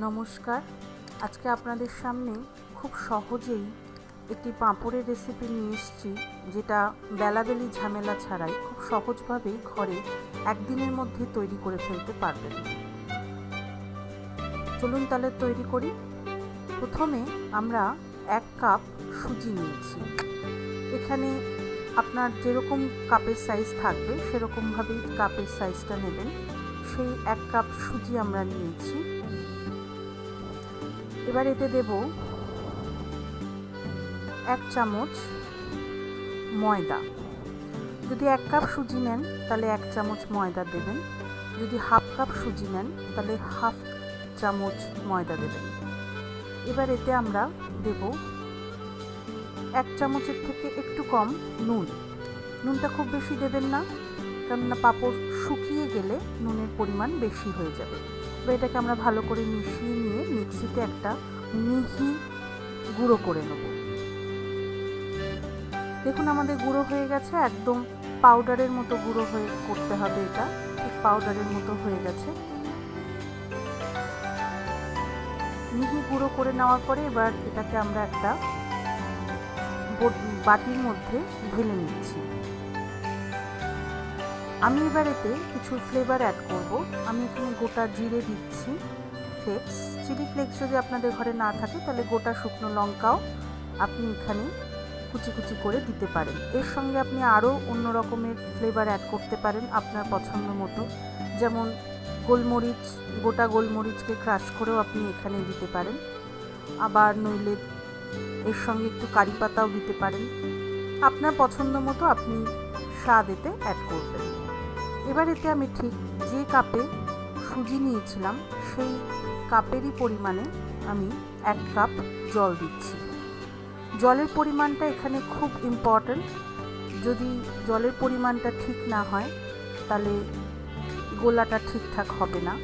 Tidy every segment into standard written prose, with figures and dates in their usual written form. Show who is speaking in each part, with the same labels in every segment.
Speaker 1: নমস্কার। আজকে আপনাদের সামনে খুব সহজেই একটি পাঁপড়ের রেসিপি নিয়ে এসেছি, যেটা বেলাবেলি ঝামেলা ছাড়াই খুব সহজভাবেই ঘরে একদিনের মধ্যে তৈরি করে ফেলতে পারবেন। চলুন তাহলে তৈরি করি। প্রথমে আমরা 1 কাপ সুজি নিয়েছি। এখানে আপনার যেরকম কাপের সাইজ থাকবে সেরকমভাবেই কাপের সাইজটা নেবেন। সেই 1 কাপ সুজি আমরা নিয়েছি। এবার এতে দেব 1 চামচ ময়দা। যদি 1 কাপ সুজি নেন তাহলে 1 চামচ ময়দা দেবেন। যদি হাফ কাপ সুজি নেন তাহলে হাফ চামচ ময়দা দেবেন। এবার এতে আমরা দেব 1 চামচের থেকে একটু কম নুন। নুনটা খুব বেশি দেবেন না, কেননা পাঁপড় শুকিয়ে গেলে নুনের পরিমাণ বেশি হয়ে যাবে। এবার এটাকে আমরা ভালো করে মিশিয়ে নিয়ে মিক্সিতে একটা মিহি গুঁড়ো করে নেব। দেখুন আমাদের গুঁড়ো হয়ে গেছে, একদম পাউডারের মতো গুঁড়ো হয়ে করতে হবে। এটা ঠিক পাউডারের মতো হয়ে গেছে। মিহি গুঁড়ো করে নেওয়ার পরে এবার এটাকে আমরা একটা বাটির মধ্যে ঢেলে নিচ্ছি। আমি এবার এতে কিছু ফ্লেভার অ্যাড করব। আমি এখানে গোটা জিরে দিচ্ছি, ফ্লেক্স, চিলি ফ্লেক্স যদি আপনাদের ঘরে না থাকে তাহলে গোটা শুকনো লঙ্কাও আপনি এখানে কুচি কুচি করে দিতে পারেন। এর সঙ্গে আপনি আরও অন্য রকমের ফ্লেভার অ্যাড করতে পারেন আপনার পছন্দ মতো, যেমন গোলমরিচ, গোটা গোলমরিচকে ক্রাশ করেও আপনি এখানে দিতে পারেন। আবার নইলে এর সঙ্গে একটু কারি পাতাও দিতে পারেন। আপনার পছন্দ মতো আপনি স্বাদ এতে অ্যাড করবেন। এবার এতে আমি ঠিক যে কাপে সুজি নিয়েছিলাম সেই কাপেরই পরিমাণে আমি 1 কাপ জল দিচ্ছি। জলের পরিমাণটা এখানে খুব ইম্পর্ট্যান্ট। যদি জলের পরিমাণটা ঠিক না হয় তাহলে গোলাটা ঠিকঠাক হবে না।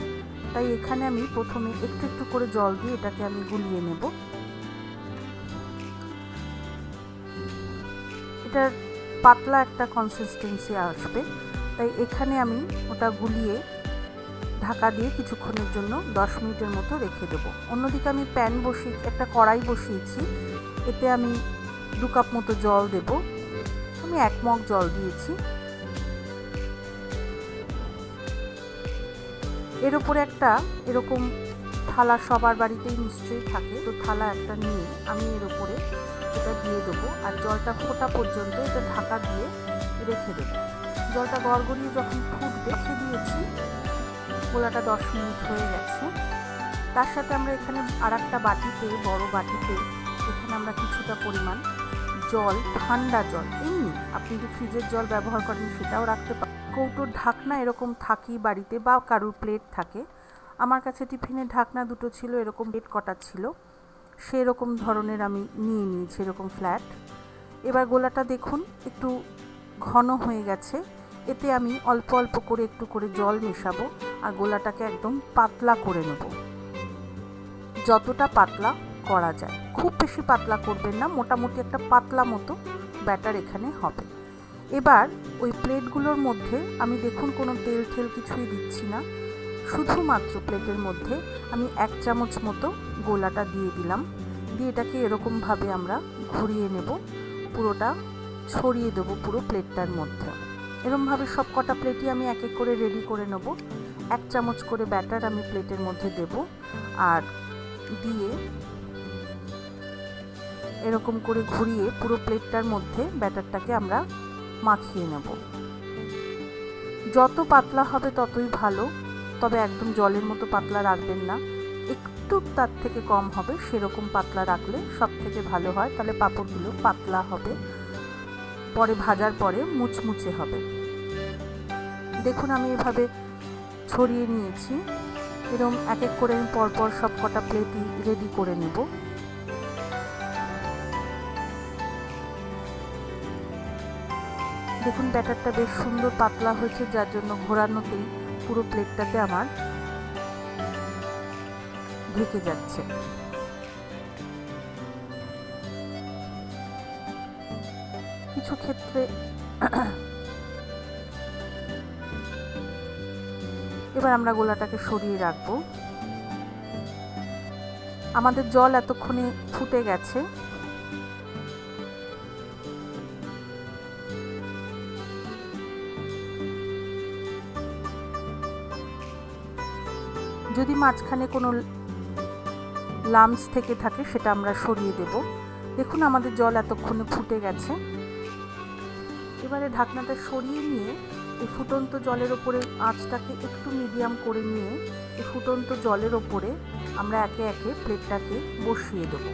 Speaker 1: তাই এখানে আমি প্রথমে একটু একটু করে জল দিয়ে এটাকে আমি গুলিয়ে নেব। এটার পাতলা একটা কনসিস্টেন্সি আসবে, তাই এখানে আমি ওটা গুলিয়ে ঢাকা দিয়ে কিছুক্ষণের জন্য 10 মিনিটের মতো রেখে দেবো। অন্যদিকে আমি একটা কড়াই বসিয়েছি। এতে আমি 2 কাপ মতো জল দেব। আমি 1 মগ জল দিয়েছি। এর উপরে একটা এরকম থালা, সবার বাড়িতেই নিশ্চয়ই থাকে, তো থালা একটা নিয়ে আমি এর উপরে এটা দিয়ে দেবো আর জলটা ফোটা পর্যন্ত এটা ঢাকা দিয়ে রেখে দেবো। জলটা গড়গড়িয়ে যখন ফুটবে, রেখে দিয়েছি। গোলাটা 10 মিনিট হয়ে গেছে। তার সাথে আমরা এখানে আর একটা বাটিতে, বড় বাটিতে, এখানে আমরা কিছুটা পরিমাণ জল, ঠান্ডা জল, এমনি আপনি যদি ফ্রিজের জল ব্যবহার করেন সেটাও রাখতে পারেন। কৌটোর ঢাকনা এরকম থাকি বাড়িতে, বা কারুর প্লেট থাকে। আমার কাছে টিফিনের ঢাকনা দুটো ছিল, এরকম প্লেট কটা ছিল, সেরকম ধরনের আমি নিয়ে নিয়েছি, এরকম ফ্ল্যাট। এবার গোলাটা দেখুন একটু ঘন হয়ে গেছে। এতে আমি অল্প অল্প করে একটু করে জল মেশাবো আর গোলাটাকে একদম পাতলা করে নেব। যতটা পাতলা করা যায়, খুব বেশি পাতলা করবেন না, মোটামুটি একটা পাতলা মতো ব্যাটার এখানে হবে। এবার ওই প্লেটগুলোর মধ্যে আমি দেখুন কোনো তেল কিছুই দিচ্ছি না, শুধুমাত্র প্লেটের মধ্যে আমি 1 চামচ মতো গোলাটা দিয়ে দিলাম। দিয়ে এটাকে এরকমভাবে আমরা ঘুরিয়ে নেব, পুরোটা ছড়িয়ে দেবো পুরো প্লেটটার মধ্যে। এরকমভাবে সব কটা প্লেটই আমি এক এক করে রেডি করে নেব। 1 চামচ করে ব্যাটার আমি প্লেটের মধ্যে দেব আর দিয়ে এরকম করে ঘুরিয়ে পুরো প্লেটটার মধ্যে ব্যাটারটাকে আমরা মাখিয়ে নেব। যত পাতলা হবে ততই ভালো, তবে একদম জলের মতো পাতলা রাখবেন না, একটু তার থেকে কম হবে সেরকম পাতলা রাখলে সব থেকে ভালো হয়। তাহলে পাঁপড়গুলো পাতলা হবে, পরে ভাজার পরে মুচমুচে হবে। দেখুন আমি এভাবে ছড়িয়ে নিয়েছি। এরকম এক এক করে আমি পরপর সব কটা প্লেটই রেডি করে নেব। দেখুন ব্যাটারটা বেশ সুন্দর পাতলা হয়েছে, যার জন্য ঘোরানোতেই পুরো প্লেটটাতে আমার ঢেকে যাচ্ছে। কিছু ক্ষেত্রে এবার আমরা গোলাটাকে সরিয়ে রাখবো। আমাদের জল এতক্ষণে ফুটে গেছে। যদি মাঝখানে কোনো লামস থেকে থাকে সেটা আমরা সরিয়ে দেব। দেখুন আমাদের জল এতক্ষণে ফুটে গেছে। এবারে ঢাকনাটা সরিয়ে নিয়ে এই ফুটন্ত জলের ওপরে আঁচটাকে একটু মিডিয়াম করে নিয়ে এই ফুটন্ত জলের ওপরে আমরা একে একে প্লেটটাকে বসিয়ে দেব।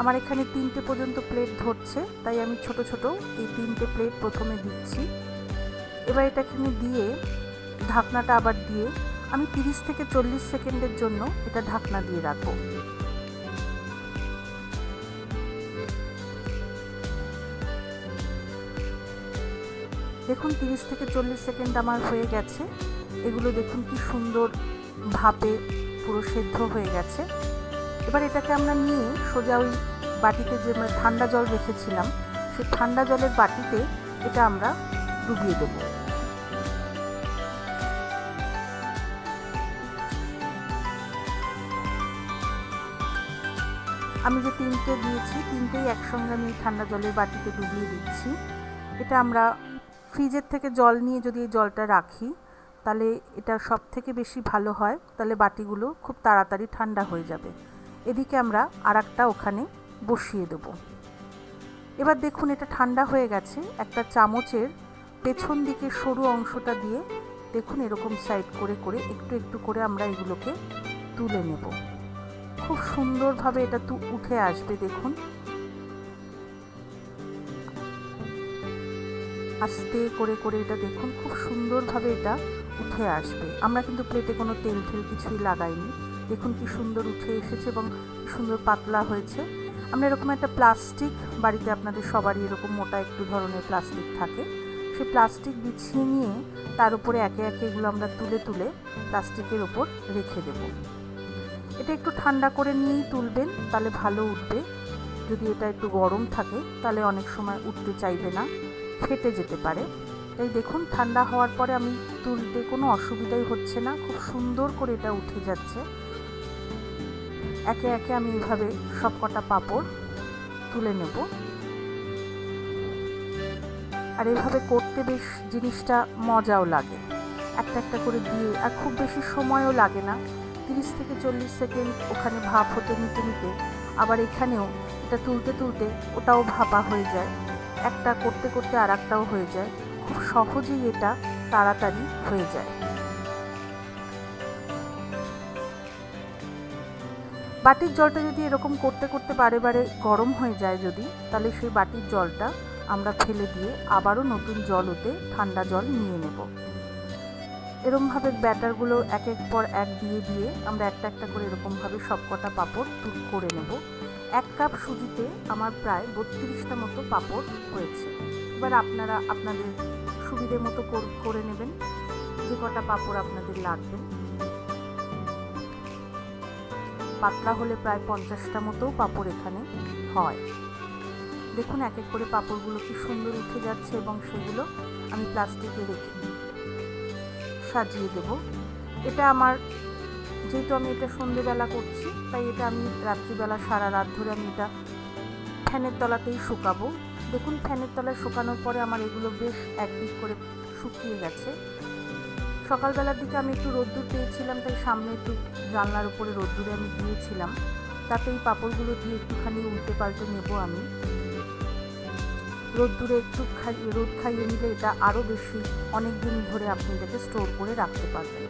Speaker 1: আমার এখানে 3টে পর্যন্ত প্লেট ধরছে, তাই আমি ছোট ছোট এই 3টে প্লেট প্রথমে দিচ্ছি। এবার এটাখানে দিয়ে ঢাকনাটা আবার দিয়ে আমি 30 থেকে 40 সেকেন্ডের জন্য এটা ঢাকনা দিয়ে রাখবো। দেখুন 30 থেকে 40 সেকেন্ড আমার হয়ে গেছে। এগুলো দেখুন কি সুন্দর ভাপে পুরো সেদ্ধ হয়ে গেছে। এবার এটাকে আমরা নিয়ে সোজা ওই বাটিতে যে আমরা ঠান্ডা জল রেখেছিলাম সেই ঠান্ডা জলের বাটিতে এটা আমরা ডুবিয়ে দেব। আমি যে 3টে দিয়েছি 3টেই একসঙ্গে আমি ঠান্ডা জলের বাটিতে ডুবিয়ে দিচ্ছি। এটা আমরা ফ্রিজের থেকে জল নিয়ে যদি এই জলটা রাখি তাহলে এটা সব থেকে বেশি ভালো হয়, তাহলে বাটিগুলো খুব তাড়াতাড়ি ঠান্ডা হয়ে যাবে। এদিকে আমরা আরেকটা ওখানে বসিয়ে দেব। এবার দেখুন এটা ঠান্ডা হয়ে গেছে। একটা চামচের পেছন দিকে সরু অংশটা দিয়ে দেখুন এরকম সাইড করে করে একটু একটু করে আমরা এগুলোকে তুলে নেব। খুব সুন্দরভাবে এটা উঠে আসবে। দেখুন আস্তে করে করে এটা দেখুন খুব সুন্দরভাবে এটা উঠে আসবে। আমরা কিন্তু প্লেটে কোনো তেল ঠেল কিছুই লাগাইনি। দেখুন কি সুন্দর উঠে এসেছে এবং সুন্দর পাতলা হয়েছে। আমরা এরকম একটা প্লাস্টিক, বাড়িতে আপনাদের সবারই এরকম মোটা একটু ধরনের প্লাস্টিক থাকে, সেই প্লাস্টিক বিছিয়ে নিয়ে তার উপরে একে একে এগুলো আমরা তুলে তুলে প্লাস্টিকের ওপর রেখে দেব। এটা একটু ঠান্ডা করে নিয়েই তুলবেন, তাহলে ভালো উঠবে। যদি এটা একটু গরম থাকে তাহলে অনেক সময় উঠতে চাইবে না, ফেটে যেতে পারে। তাই দেখুন ঠান্ডা হওয়ার পরে আমি তুলতে কোনো অসুবিধাই হচ্ছে না, খুব সুন্দর করে এটা উঠে যাচ্ছে। একে একে আমি এইভাবে সব কটা পাঁপড় তুলে নেব। আর এভাবে করতে বেশ জিনিসটা মজাও লাগে, একটা একটা করে দিয়ে। আর খুব বেশি সময়ও লাগে না, 30 থেকে 40 সেকেন্ড ওখানে ভাপ হতে নিতে নিতে আবার এখানেও এটা তুলতে তুলতে ওটাও ভাপা হয়ে যায়। একটা করতে করতে আর একটাও হয়ে যায়। খুব সহজেই এটা তাড়াতাড়ি হয়ে যায়। বাটির জলটা যদি এরকম করতে করতে বারে বারে গরম হয়ে যায় যদি, তাহলে সেই বাটির জলটা আমরা ফেলে দিয়ে আবারও নতুন জল ওতে ঠান্ডা জল নিয়ে নেব। এরকমভাবে ব্যাটারগুলো এক এক পর এক দিয়ে দিয়ে আমরা একটা একটা করে এরকমভাবে সব কটা পাঁপড় করে নেব। 1 কাপ সুজিতে আমার প্রায় 32টা মতো পাঁপড় হয়েছে। এবার আপনারা আপনাদের সুবিধে মতো করে নেবেন, যে কটা পাঁপড় আপনাদের লাগবে। পাতলা হলে প্রায় 50টা মতো পাঁপড় এখানে হয়। দেখুন এক এক করে পাঁপড়গুলো কি সুন্দর উঠে যাচ্ছে এবং সেগুলো আমি প্লাস্টিকে রেখে সাজিয়ে দেব। এটা আমার, যেহেতু আমি এটা সন্ধেবেলা করছি তাই এটা আমি রাত্রিবেলা সারা রাত ধরে আমি এটা ফ্যানের তলাতেই শুকাবো। দেখুন ফ্যানের তলায় শুকানোর পরে আমার এগুলো বেশ একদিক করে শুকিয়ে গেছে। সকালবেলার দিকে আমি একটু রোদ্দুর পেয়েছিলাম, তাই সামনে একটু জানলার উপরে রোদ্দুরে আমি দিয়েছিলাম, তাতে এই পাঁপড়গুলো দিয়ে একটুখানি উল্টে পাল্টে নেব আমি। রোদ্দুরে একটু রোদ খাইয়ে নিলে এটা আরও বেশি অনেক দিন ধরে আপনি এটাকে স্টোর করে রাখতে পারবেন।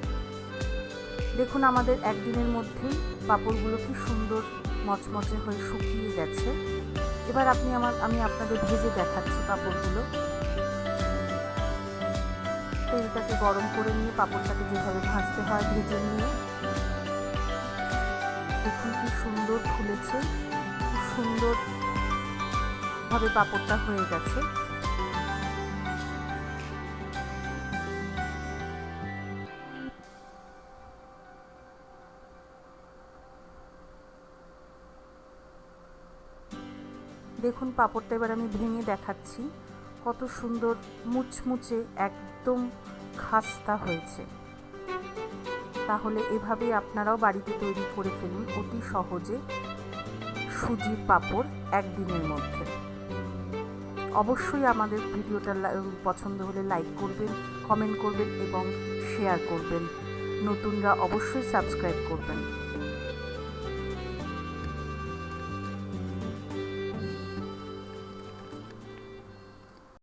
Speaker 1: দেখুন আমাদের একদিনের মধ্যেই পাঁপড়গুলো কি সুন্দর মচমচে হয়ে শুকিয়ে গেছে। এবার আমি আপনাদের ভেজে দেখাচ্ছি পাঁপড়গুলো। তেলটাকে গরম করে নিয়ে পাঁপড়টাকে যেভাবে ভাজতে হয় ভেজে নিয়ে দেখুন কি সুন্দর ফুলেছে, খুব সুন্দরভাবে পাঁপড়টা হয়ে গেছে। দেখুন পাঁপড়টা এবার আমি ভেঙে দেখাচ্ছি, কত সুন্দর মুচমুচে একদম খাস্তা হয়েছে। তাহলে এভাবেই আপনারাও বাড়িতে তৈরি করে ফেলুন অতি সহজে সুজির পাঁপড় একদিনের মধ্যে। অবশ্যই আমাদের ভিডিওটা পছন্দ হলে লাইক করবেন, কমেন্ট করবেন এবং শেয়ার করবেন। নতুনরা অবশ্যই সাবস্ক্রাইব করবেন।